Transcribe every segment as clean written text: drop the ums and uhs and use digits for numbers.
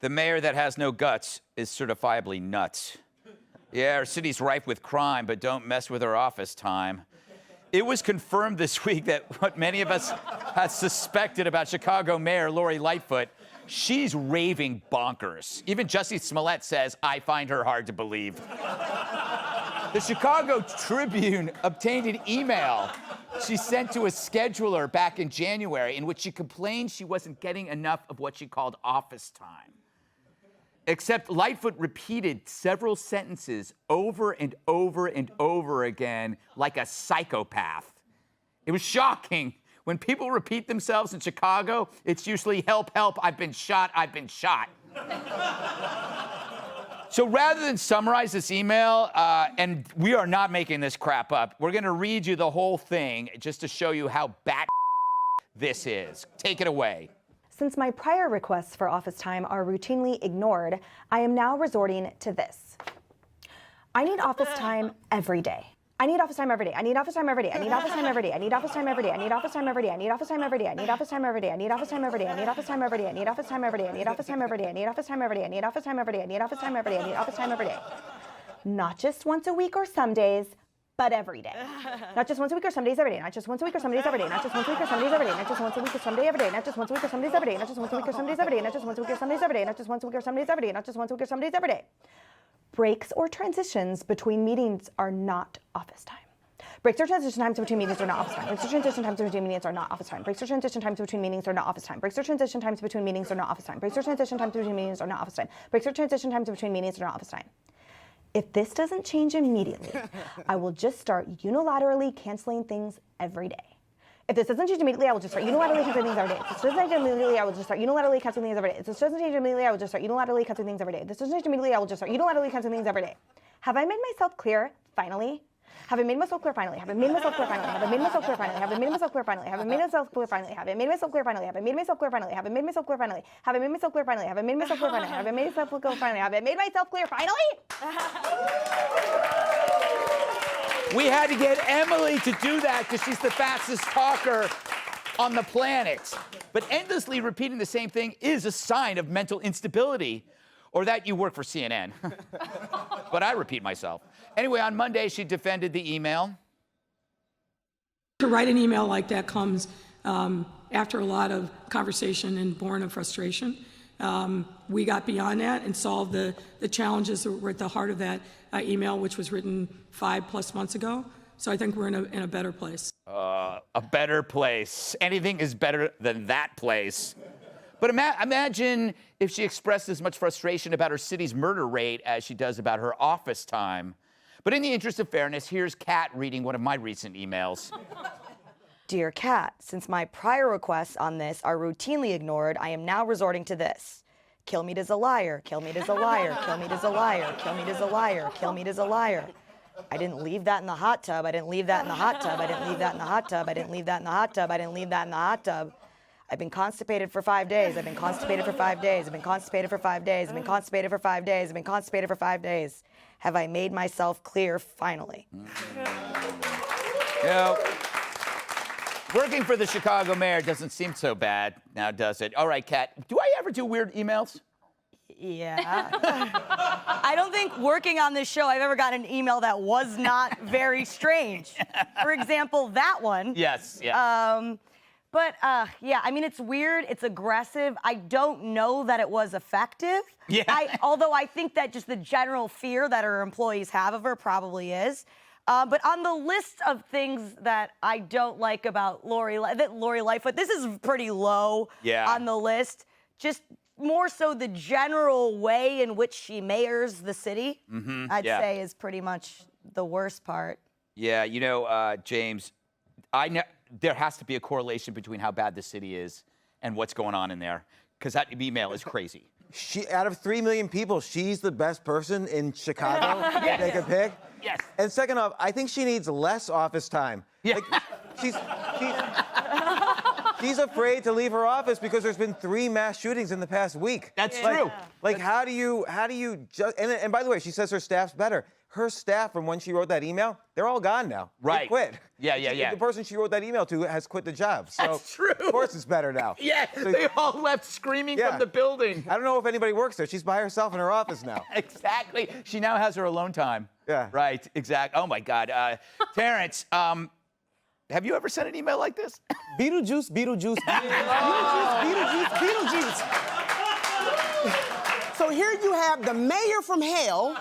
The mayor that has no guts is certifiably nuts. Yeah, our city's rife with crime, but don't mess with her office time. It was confirmed this week that what many of us had suspected about Chicago Mayor Lori Lightfoot, she's raving bonkers. Even Jussie Smollett says, I find her hard to believe. The Chicago Tribune obtained an email she sent to a scheduler back in January in which she complained she wasn't getting enough of what she called office time. Except Lightfoot repeated several sentences over and over and over again like a psychopath. It was shocking. When people repeat themselves in Chicago, it's usually, help, help, I've been shot, I've been shot. So rather than summarize this email, and we are not making this crap up, we're gonna read you the whole thing just to show you how bat this is. Take it away. Since my prior requests for office time are routinely ignored, I am now resorting to this. I need office time every day. I need office time every day. I need office time every day. I need office time every day. I need office time every day. I need office time every day. I need office time every day. I need office time every day. I need office time every day. I need office time every day. I need office time every day. I need office time every day. I need office time every day. I need office time every day. I need office time every day. I need office time every day. Not just once a week or some days, but every day. Not just once a week or some days every day. Not just once a week or some days every day. Not just once a week or some days every day. Not just once a week or some day every day. Not just once a week or some days every day. Not just once a week or some days every day. Not just once a week or some days every day. Not just once a week or some days every day. Not just once a week or some days every day. Breaks or transitions between meetings are not office time. Breaks or transition times between meetings are not office time. Breaks or transition times between meetings are not office time. Breaks or transition times between meetings are not office time. Breaks or transition times between meetings are not office time. Breaks or transition times between meetings are not office time. Breaks or transition times between meetings are not office time. If this doesn't change immediately, I will just start unilaterally canceling things every day. If this doesn't change immediately, I will just start unilaterally canceling things every day. If this doesn't change immediately, I will just start unilaterally canceling things every day. If this doesn't change immediately, I will just start unilaterally canceling things every day. If this doesn't change immediately, I will just start unilaterally canceling things every day. Have I made myself clear, finally? Have I made myself clear finally? Have I made myself clear finally? Have I made myself clear finally? Have I made myself clear finally? Have I made myself clear finally? Have I made myself clear finally? Have I made myself clear finally? Have I made myself clear finally? Have I made myself clear finally? Have I made myself clear finally? Have I made myself clear finally? Have I made myself clear finally? We had to get Emily to do that because she's the fastest talker on the planet. But endlessly repeating the same thing is a sign of mental instability, or that you work for CNN. But I repeat myself. Anyway, on Monday, she defended the email. To write an email like that comes after a lot of conversation and born of frustration. We got beyond that and solved the challenges that were at the heart of that email, which was written 5+ months ago. So I think we're in a better place. A better place. Anything is better than that place. But imagine if she expressed as much frustration about her city's murder rate as she does about her office time. But in the interest of fairness, here's Kat reading one of my recent emails. Dear Kat, since my prior requests on this are routinely ignored, I am now resorting to this. Kill me as a liar, kill me as a liar, kill me as a liar, kill me as a liar, kill me as a liar. I didn't leave that in the hot tub, I didn't leave that in the hot tub, I didn't leave that in the hot tub, I didn't leave that in the hot tub, I didn't leave that in the hot tub. I've been constipated for 5 days, I've been constipated for 5 days, I've been constipated for 5 days, I've been constipated for 5 days, I've been constipated for 5 days. Have I made myself clear finally? You know, working for the Chicago mayor doesn't seem so bad now, does it? All right, Kat, do I ever do weird emails? Yeah. I don't think working on this show I've ever gotten an email that was not very strange. For example, that one. Yes, yeah. Yeah, I mean, it's weird, it's aggressive. I don't know that it was effective. Yeah. Although I think that just the general fear that her employees have of her probably is. But on the list of things that I don't like about Lori Lightfoot, this is pretty low on the list. Just more so the general way in which she mayors the city, I'd say is pretty much the worst part. Yeah, you know, James, there has to be a correlation between how bad the city is and what's going on in there, because that email is crazy. Out of 3 million people, she's the best person in Chicago that they could pick. Yes. And second off, I think she needs less office time. Yeah. She's afraid to leave her office because there's been 3 mass shootings in the past week. That's true. Like, how do you just, and by the way, she says her staff's better. her staff from when she wrote that email, they're all gone now. Right. They quit. Yeah. The person she wrote that email to has quit the job. So That's true. Of course it's better now. Yeah, So- they all left screaming Yeah. from the building. I don't know if anybody works there. She's by herself in her office now. Exactly. She now has her alone time. Yeah. Right, exactly. Oh, my God. Terrence, have you ever sent an email like this? Beetlejuice, Beetlejuice, Beetlejuice, Beetlejuice. So here you have the mayor from hell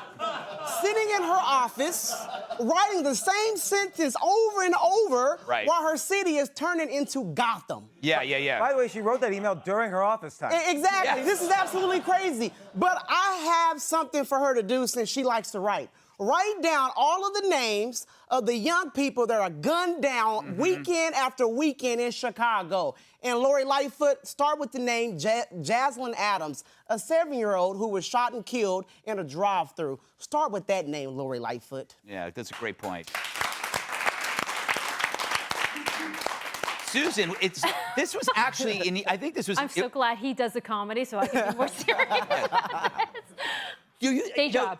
sitting in her office, writing the same sentence over and over Right. while her city is turning into Gotham. Yeah. By the way, she wrote that email during her office time. Exactly. Yes. This is absolutely crazy. But I have something for her to do since she likes to write. Write down all of the names of the young people that are gunned down weekend after weekend in Chicago. And Lori Lightfoot, start with the name Jaslyn Adams, a 7-year-old who was shot and killed in a drive-thru. Start with that name, Lori Lightfoot. Yeah, that's a great point. Susan, this was actually, I think this was. I'm so glad he does the comedy so I can be more serious. Day job.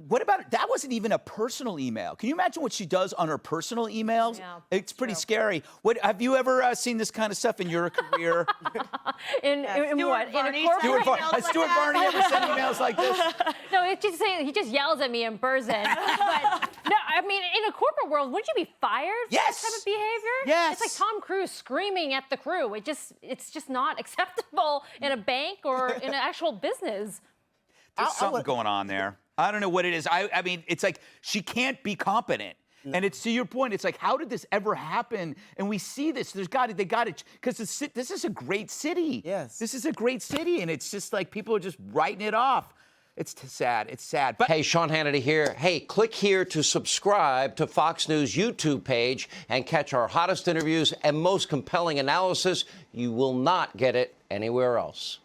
What about, that wasn't even a personal email. Can you imagine what she does on her personal emails? Yeah, it's pretty scary. Have you ever seen this kind of stuff in your career? In what? In a corporate? Has Stuart Varney ever sent emails like this? No, he just yells at me in person. But no, I mean, in a corporate world, wouldn't you be fired for Yes. that type of behavior? Yes. It's like Tom Cruise screaming at the crew. It's just not acceptable in a bank or in an actual business. There's something going on there. I don't know what it is. I mean, it's like she can't be competent. And it's to your point. It's like, how did this ever happen? And we see this. They got it, because this is a great city. Yes. This is a great city, and it's just like people are just writing it off. It's sad. It's sad. But Hey, Sean Hannity here. Hey, click here to subscribe to Fox News YouTube page and catch our hottest interviews and most compelling analysis. You will not get it anywhere else.